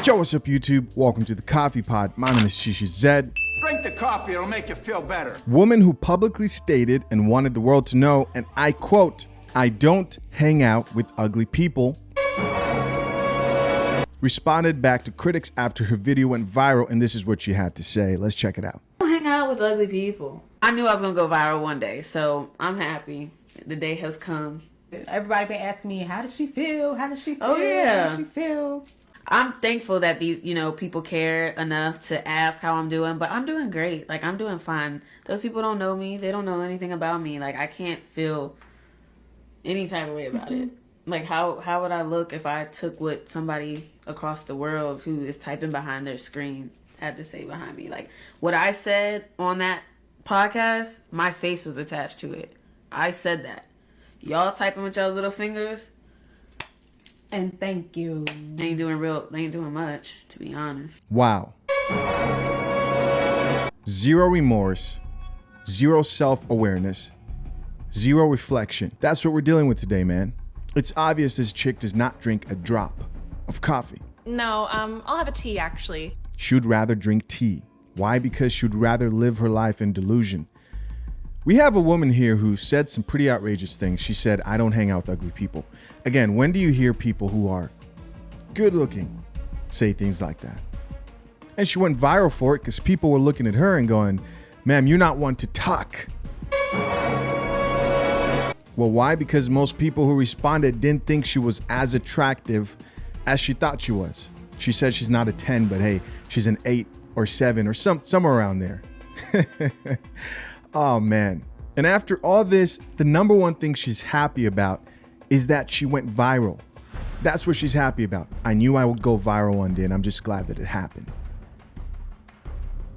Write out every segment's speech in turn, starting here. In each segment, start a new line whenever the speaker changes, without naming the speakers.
Yo, what's up, YouTube? Welcome to the Coffee Pod. My name is Shishi Zed.
Drink the coffee, it'll make you feel better.
Woman who publicly stated and wanted the world to know, and I quote, "I don't hang out with ugly people," responded back to critics after her video went viral, and this is what she had to say. Let's check it out.
I don't hang out with ugly people. I knew I was going to go viral one day, so I'm happy. The day has come.
Everybody been asking me, how does she feel? How does she feel?
Oh, yeah.
How does she feel?
I'm thankful that these, people care enough to ask how I'm doing, but I'm doing great. Like, I'm doing fine. Those people don't know me. They don't know anything about me. Like, I can't feel any type of way about it. Like, how would I look if I took what somebody across the world who is typing behind their screen had to say behind me? Like, what I said on that podcast, my face was attached to it. I said that. Y'all typing with y'all's little fingers,
and thank you.
They ain't doing much, to be honest.
Wow. Zero remorse, zero self-awareness, zero reflection. That's what we're dealing with today, man. It's obvious this chick does not drink a drop of coffee.
No, I'll have a tea, actually.
She'd rather drink tea. Why? Because she'd rather live her life in delusion. We have a woman here who said some pretty outrageous things. She said, "I don't hang out with ugly people." Again, when do you hear people who are good looking say things like that? And she went viral for it because people were looking at her and going, "Ma'am, you're not one to talk." Well, why? Because most people who responded didn't think she was as attractive as she thought she was. She said she's not a 10, but hey, she's an 8 or 7 or somewhere around there. Oh, man. And after all this, the number one thing she's happy about is that she went viral. That's what she's happy about. "I knew I would go viral one day, and I'm just glad that it happened."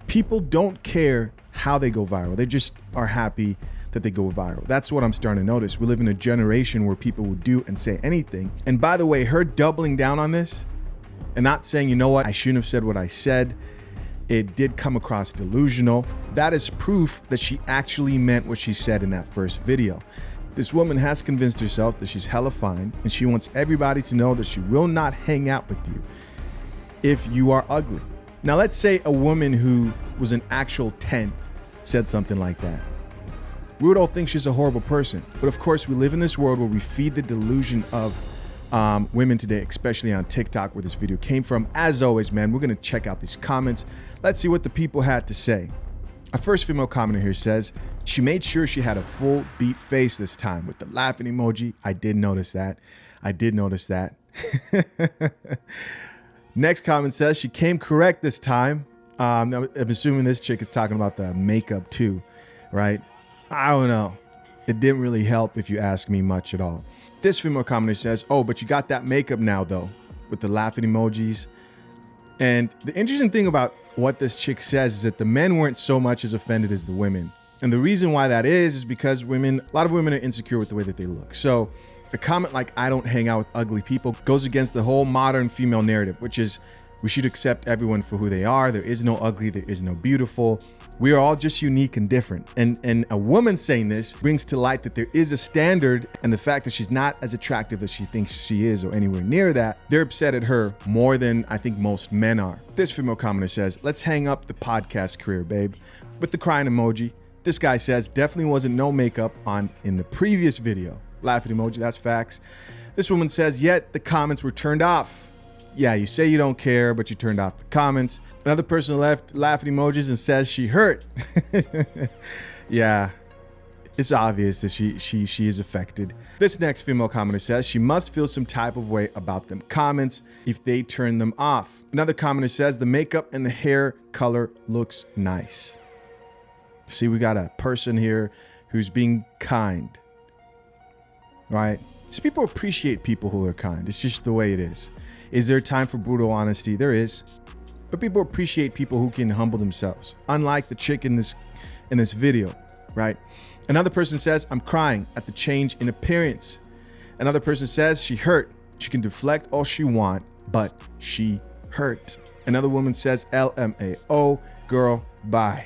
People don't care how they go viral. They just are happy that they go viral. That's what I'm starting to notice. We live in a generation where people will do and say anything. And by the way, her doubling down on this and not saying, "You know what, I shouldn't have said what I said. It did come across delusional," that is proof that she actually meant what she said in that first video. This woman has convinced herself that she's hella fine, and she wants everybody to know that she will not hang out with you if you are ugly. Now, let's say a woman who was an actual 10 said something like that. We would all think she's a horrible person. But of course, we live in this world where we feed the delusion of women today, especially on TikTok, where this video came from. As always, man, we're going to check out these comments. Let's see what the people had to say. Our first female commenter here says, "She made sure she had a full beat face this time with the laughing emoji." I did notice that. Next comment says, "She came correct this time." I'm assuming this chick is talking about the makeup too, right? I don't know. It didn't really help, if you ask me, much at all. This female commenter says, "Oh, but you got that makeup now though," with the laughing emojis. And the interesting thing about what this chick says is that the men weren't so much as offended as the women. And the reason why that is because a lot of women are insecure with the way that they look. So a comment like "I don't hang out with ugly people" goes against the whole modern female narrative, which is we should accept everyone for who they are. There is no ugly, there is no beautiful. We are all just unique and different. And a woman saying this brings to light that there is a standard, and the fact that she's not as attractive as she thinks she is or anywhere near that, they're upset at her more than I think most men are. This female commenter says, "Let's hang up the podcast career, babe," with the crying emoji. This guy says, "Definitely wasn't no makeup on in the previous video." Laughing emoji, that's facts. This woman says, "Yet the comments were turned off." Yeah, you say you don't care, but you turned off the comments. Another person left laughing emojis and says she hurt. Yeah, it's obvious that she is affected. This next female commenter says she must feel some type of way about them comments if they turn them off. Another commenter says the makeup and the hair color looks nice. See, we got a person here who's being kind, right? So people appreciate people who are kind. It's just the way it is. Is there time for brutal honesty? There is. But people appreciate people who can humble themselves. Unlike the chick in this video, right? Another person says, "I'm crying at the change in appearance." Another person says she hurt. She can deflect all she want, but she hurt. Another woman says, "LMAO, girl, bye."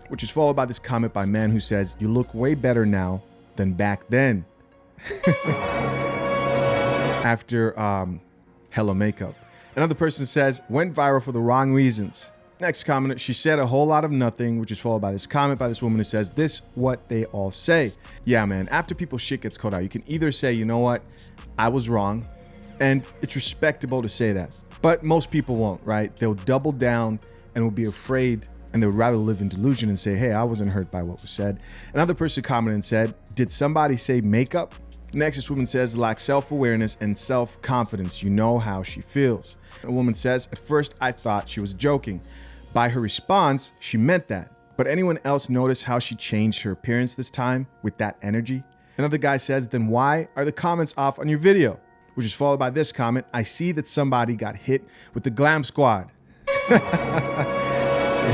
Which is followed by this comment by a man who says, "You look way better now than back then." After Hello Makeup. Another person says, went viral for the wrong reasons. Next comment, she said a whole lot of nothing, which is followed by this comment by this woman who says, this what they all say. Yeah, man, after people's shit gets called out, you can either say, you know what, I was wrong, and it's respectable to say that. But most people won't, right? They'll double down and will be afraid, and they'll rather live in delusion and say, hey, I wasn't hurt by what was said. Another person commented and said, did somebody say makeup? Next, this woman says, lack self-awareness and self-confidence. You know how she feels. A woman says, at first I thought she was joking. By her response, she meant that. But anyone else notice how she changed her appearance this time with that energy? Another guy says, then why are the comments off on your video? Which is followed by this comment, I see that somebody got hit with the glam squad. They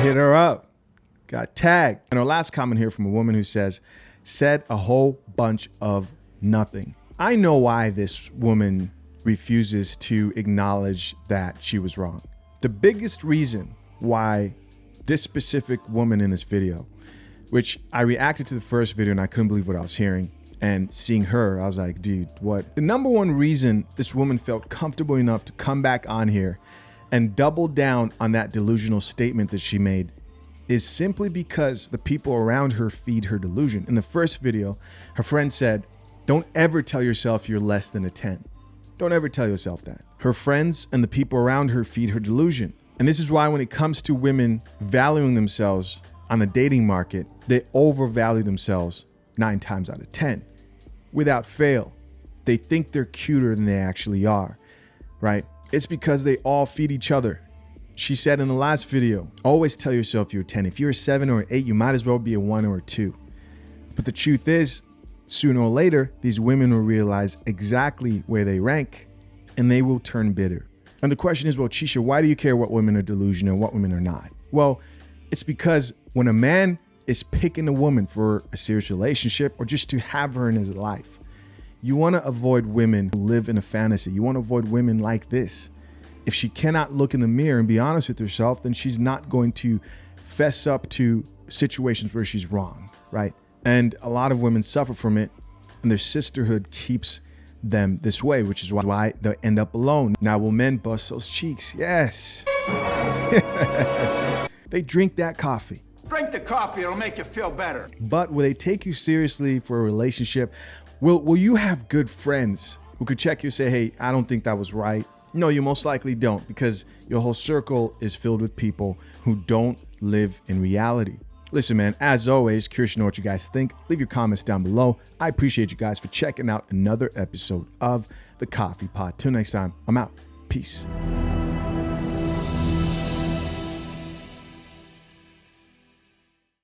hit her up. Got tagged. And our last comment here from a woman who says, said a whole bunch of nothing. I know why this woman refuses to acknowledge that she was wrong. The biggest reason why this specific woman in this video, which I reacted to the first video and I couldn't believe what I was hearing, and seeing her, I was like, dude, what? The number one reason this woman felt comfortable enough to come back on here and double down on that delusional statement that she made is simply because the people around her feed her delusion. In the first video, her friend said, don't ever tell yourself you're less than a 10. Don't ever tell yourself that. Her friends and the people around her feed her delusion. And this is why when it comes to women valuing themselves on the dating market, they overvalue themselves 9 times out of 10. Without fail, they think they're cuter than they actually are, right? It's because they all feed each other. She said in the last video, always tell yourself you're a 10. If you're a 7 or an 8, you might as well be a 1 or a 2. But the truth is, sooner or later, these women will realize exactly where they rank and they will turn bitter. And the question is, well, Chisha, why do you care what women are delusional and what women are not? Well, it's because when a man is picking a woman for a serious relationship or just to have her in his life, you want to avoid women who live in a fantasy. You want to avoid women like this. If she cannot look in the mirror and be honest with herself, then she's not going to fess up to situations where she's wrong, right? And a lot of women suffer from it, and their sisterhood keeps them this way, which is why they end up alone. Now, will men bust those cheeks? Yes. Yes. They drink that coffee.
Drink the coffee, it'll make you feel better.
But will they take you seriously for a relationship? Will you have good friends who could check you and say, hey, I don't think that was right? No, you most likely don't, because your whole circle is filled with people who don't live in reality. Listen, man, as always, curious to know what you guys think. Leave your comments down below. I appreciate you guys for checking out another episode of The Coffee Pod. Till next time, I'm out. Peace.